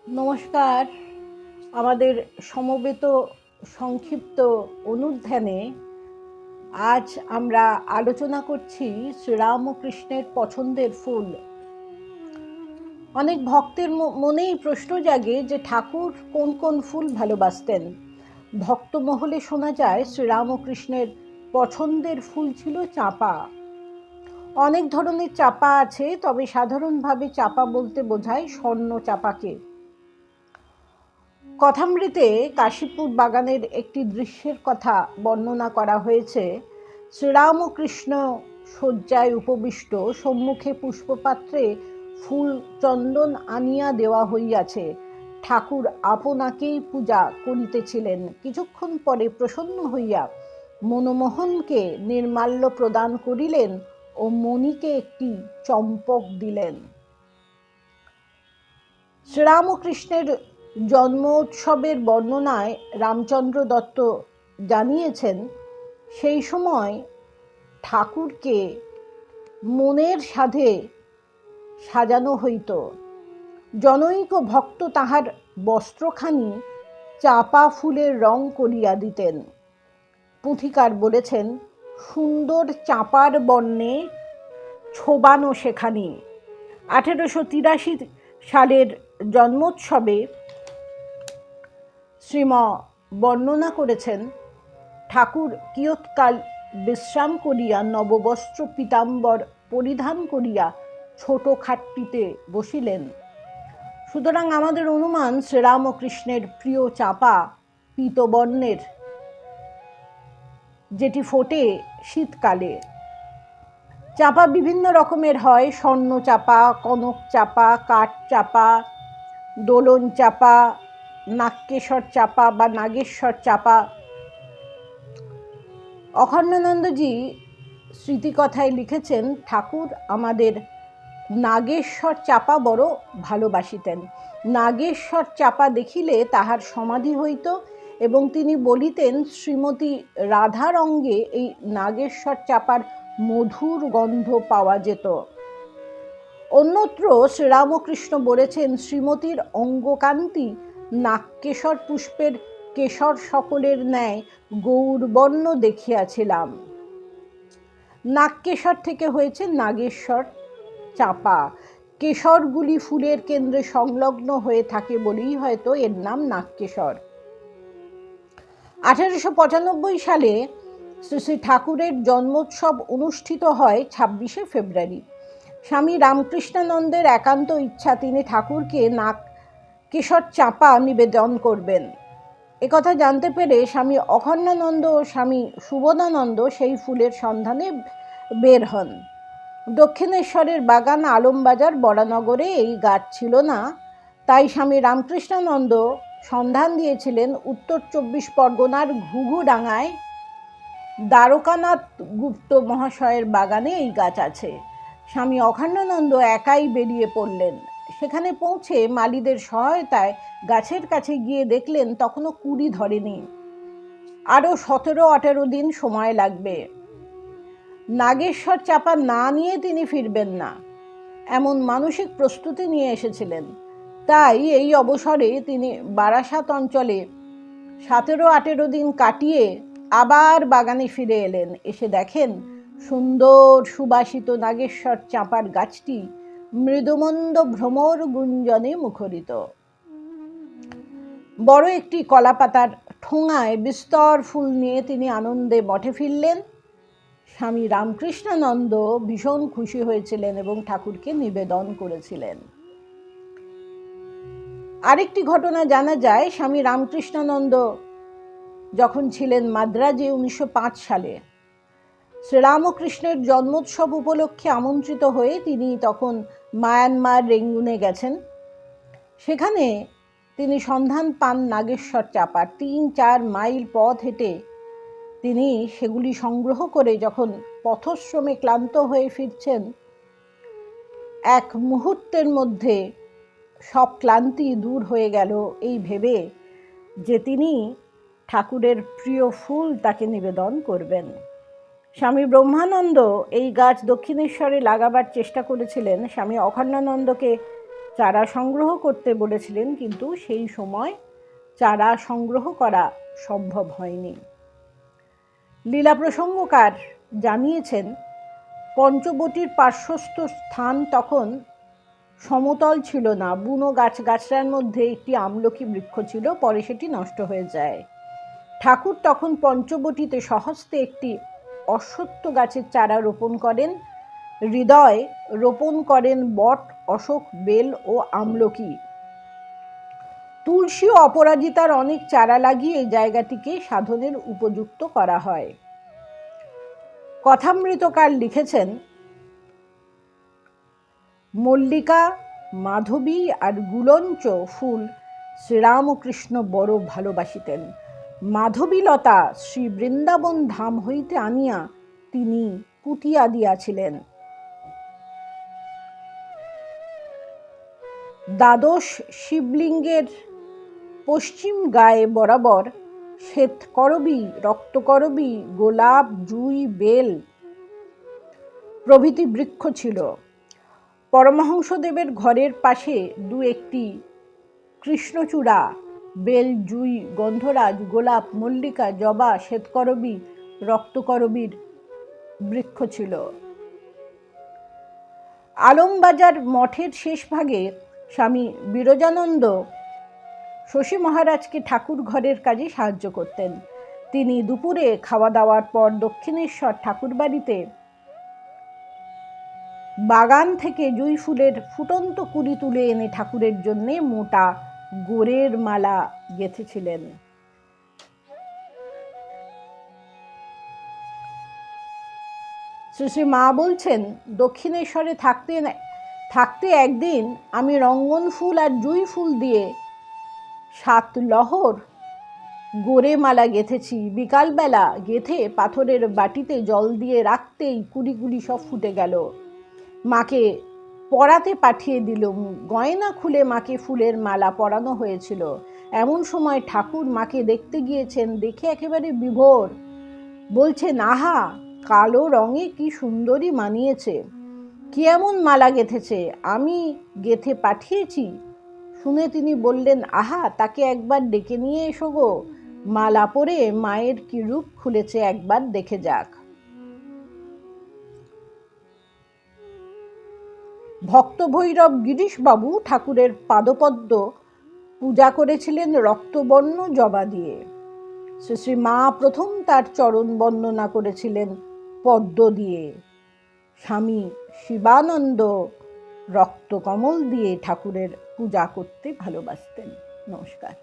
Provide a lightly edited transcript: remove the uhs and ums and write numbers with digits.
নমস্কার। আমাদের সমবেত সংক্ষিপ্ত অনুধ্যানে আজ আমরা আলোচনা করছি শ্রীরামকৃষ্ণের পছন্দের ফুল। অনেক ভক্তের মনেই প্রশ্ন জাগে যে ঠাকুর কোন কোন ফুল ভালোবাসতেন। ভক্ত মহলে শোনা যায় শ্রীরামকৃষ্ণের পছন্দের ফুল ছিল চাঁপা। অনেক ধরনের চাঁপা আছে, তবে সাধারণভাবে চাঁপা বলতে বোঝায় স্বর্ণ চাঁপাকে। কথামৃতে কাশীপুর বাগানের একটি দৃশ্যের কথা বর্ণনা করা হয়েছে। শ্রীরামকৃষ্ণ শয্যায় উপবিষ্ট, সম্মুখে পুষ্পপাত্রে ফুল চন্দন আনিয়া দেওয়া হইয়াছে। ঠাকুর আপনাকেই পূজা করিতেছিলেন। কিছুক্ষণ পরে প্রসন্ন হইয়া মনমোহনকে নির্মাল্য প্রদান করিলেন ও মণিকে একটি চম্পক দিলেন। শ্রীরামকৃষ্ণের জন্ম উৎসবের বর্ণনায় রামচন্দ্র দত্ত জানিয়েছেন, সেই সময় ঠাকুরকে মনের সাধে সাজানো হইত। জনৈক ভক্ত তাহার বস্ত্রখানি চাঁপা ফুলের রং করিয়া দিতেন। পুঁথিকার বলেছেন, সুন্দর চাঁপার বর্ণে ছোবানো সেখানি। 1883 সালের জন্মোৎসবে শ্রীম বর্ণনা করেছেন, ঠাকুর কিয়ৎকাল বিশ্রাম করিয়া নববস্ত্র পীতাম্বর পরিধান করিয়া ছোট খাটটিতে বসিলেন। সুতরাং আমাদের অনুমান শ্রীরামকৃষ্ণের প্রিয় চাঁপা পীতবর্ণের, যেটি ফোটে শীতকালে। চাঁপা বিভিন্ন রকমের হয়: স্বর্ণ চাঁপা, কনক চাঁপা, কাঠ চাঁপা, দোলন চাঁপা, নাগকেশর চাঁপা বা নাগেশ্বর চাঁপা। অখণ্ডানন্দজি স্মৃতিকথায় লিখেছেন, ঠাকুর আমাদের নাগেশ্বর চাঁপা বড় ভালোবাসিতেন। নাগেশ্বর চাঁপা দেখিলে তাহার সমাধি হইত এবং তিনি বলিতেন, শ্রীমতী রাধার অঙ্গে এই নাগেশ্বর চাঁপার মধুর গন্ধ পাওয়া যেত। অন্যত্র শ্রীরামকৃষ্ণ বলেছেন, শ্রীমতীর অঙ্গকান্তি নাগকেশর পুষ্পের কেশর সকলের ন্যায় গৌরবর্ণ দেখিয়াছিলাম। নাগকেশর থেকে হয়েছে নাগেশ্বর চাঁপা। কেশরগুলি ফুলের কেন্দ্রে সংলগ্ন হয়ে থাকে বলেই হয়তো এর নাম নাগকেশর। 1895 সালে শ্রী শ্রী ঠাকুরের জন্মোৎসব অনুষ্ঠিত হয় 26শে ফেব্রুয়ারি। স্বামী রামকৃষ্ণানন্দের একান্ত ইচ্ছা তিনি ঠাকুরকে নাগকেশর চাঁপা নিবেদন করবেন। একথা জানতে পেরে স্বামী অখণ্ডানন্দ ও স্বামী সুবোধানন্দ সেই ফুলের সন্ধানে বের হন। দক্ষিণেশ্বরের বাগান আলমবাজার বরানগরে এই গাছ ছিল না, তাই স্বামী রামকৃষ্ণানন্দ সন্ধান দিয়েছিলেন উত্তর 24 পরগনার ঘুঘুডাঙ্গায় দ্বারকানাথ গুপ্ত মহাশয়ের বাগানে এই গাছ আছে। স্বামী অখণ্ডানন্দ একাই বেরিয়ে পড়লেন। সেখানে পৌঁছে মালীদের সহায়তায় গাছের কাছে গিয়ে দেখলেন তখনও কুড়ি ধরেনি। আরও 17-18 দিন সময় লাগবে। নাগেশ্বর চাঁপা না নিয়ে তিনি ফিরবেন না, এমন মানসিক প্রস্তুতি নিয়ে এসেছিলেন। তাই এই অবসরে তিনি বারাসাত অঞ্চলে 17-18 দিন কাটিয়ে আবার বাগানে ফিরে এলেন। এসে দেখেন সুন্দর সুবাসিত নাগেশ্বর চাঁপার গাছটি মৃদুমন্দ ভ্রমর গুঞ্জনে মুখরিত। বড় একটি কলাপাতার ঠোঙায় বিস্তর ফুল নিয়ে তিনি আনন্দে মঠে ফিরলেন। স্বামী রামকৃষ্ণানন্দ ভীষণ খুশি হয়েছিলেন এবং ঠাকুরকে নিবেদন করেছিলেন। আরেকটি ঘটনা জানা যায়, স্বামী রামকৃষ্ণানন্দ যখন ছিলেন মাদ্রাজে 1905 সালে, শ্রীরামকৃষ্ণের জন্মোৎসব উপলক্ষে আমন্ত্রিত হয়ে তিনি তখন মায়ানমার রেঙ্গুনে গেছেন। সেখানে তিনি সন্ধান পান নাগেশ্বর চাঁপার। 3-4 মাইল পথ হেঁটে তিনি সেগুলি সংগ্রহ করে যখন পথশ্রমে ক্লান্ত হয়ে ফিরছেন, এক মুহূর্তের মধ্যে সব ক্লান্তি দূর হয়ে গেল এই ভেবে যে তিনি ঠাকুরের প্রিয় ফুল তাকে নিবেদন করবেন। স্বামী ব্রহ্মানন্দ এই গাছ দক্ষিণেশ্বরে লাগাবার চেষ্টা করেছিলেন। স্বামী অখণ্ডানন্দকে চারা সংগ্রহ করতে বলেছিলেন, কিন্তু সেই সময় চারা সংগ্রহ করা সম্ভব হয়নি। লীলা প্রসঙ্গকার জানিয়েছেন, পঞ্চবটির পার্শ্বস্থ স্থান তখন সমতল ছিল না। বুনো গাছগাছড়ার মধ্যে একটি আমলকি বৃক্ষ ছিল, পরে সেটি নষ্ট হয়ে যায়। ঠাকুর তখন পঞ্চবটিতে স্বহস্তে একটি অশ্বত্থ গাছের চারা রোপণ করেন। হৃদয় রোপণ করেন বট, অশোক, বেল ও আমলকি। তুলসী ও অপরাজিতার অনেক চারা লাগিয়ে এই জায়গাটিকে সাধনের উপযুক্ত করা হয়। কথামৃতকার লিখেছেন, মল্লিকা, মাধবী আর গুলঞ্চ ফুল শ্রীরামকৃষ্ণ বড় ভালোবাসিতেন। মাধবীলতা শ্রী বৃন্দাবন ধাম হইতে আনিয়া তিনি পুঁতিয়া দিয়াছিলেন। দ্বাদশ শিবলিঙ্গের পশ্চিম গায়ে বরাবর শ্বেতকরবী, রক্তকরবী, গোলাপ, জুই, বেল প্রভৃতি বৃক্ষ ছিল। পরমহংসদেবের ঘরের পাশে দু একটি কৃষ্ণচূড়া, বেল, জুই, গন্ধরাজ, গোলাপ, মল্লিকা, জবা, শ্বেতকরবী, রক্তকরবীর বৃক্ষ ছিল। আলমবাজার মঠের শেষ ভাগে স্বামী বিরজানন্দ শশী মহারাজকে ঠাকুর ঘরের কাজে সাহায্য করতেন। তিনি দুপুরে খাওয়া দাওয়ার পর দক্ষিণেশ্বর ঠাকুরবাড়িতে বাগান থেকে জুঁই ফুলের ফুটন্ত কুড়ি তুলে এনে ঠাকুরের জন্য মোটা গোড়ের মালা গেঁথেছিলেন। শ্রী শ্রী মা বলছেন, দক্ষিণেশ্বরে থাকতে একদিন আমি রঙ্গন ফুল আর জুঁই ফুল দিয়ে 7 লহর গোড়ে মালা গেঁথেছি। বিকালবেলা গেঁথে পাথরের বাটিতে জল দিয়ে রাখতেই কুড়িগুলি সব ফুটে গেল। মাকে পরাতে পাঠিয়ে দিলুম। গয়না খুলে মাকে ফুলের মালা পরানো হয়েছিল। এমন সময় ঠাকুর মাকে দেখতে গিয়েছেন, দেখে একেবারে বিভোর। বলছেন, আহা, কালো রঙে কি সুন্দরী মানিয়েছে, কি এমন মালা গেঁথেছে, আমি গেঁথে পাঠিয়েছি? শুনে তিনি বললেন, আহা, তাকে একবার ডেকে নিয়ে এসো গো, মালা পরে মায়ের কি রূপ খুলেছে একবার দেখে যাক। ভক্ত ভৈরব গিরিশবাবু ঠাকুরের পাদপদ্ম পূজা করেছিলেন রক্তবর্ণ জবা দিয়ে। শ্রী শ্রী মা প্রথম তার চরণ বন্দনা করেছিলেন পদ্ম দিয়ে। স্বামী শিবানন্দ রক্তকমল দিয়ে ঠাকুরের পূজা করতে ভালোবাসতেন। নমস্কার।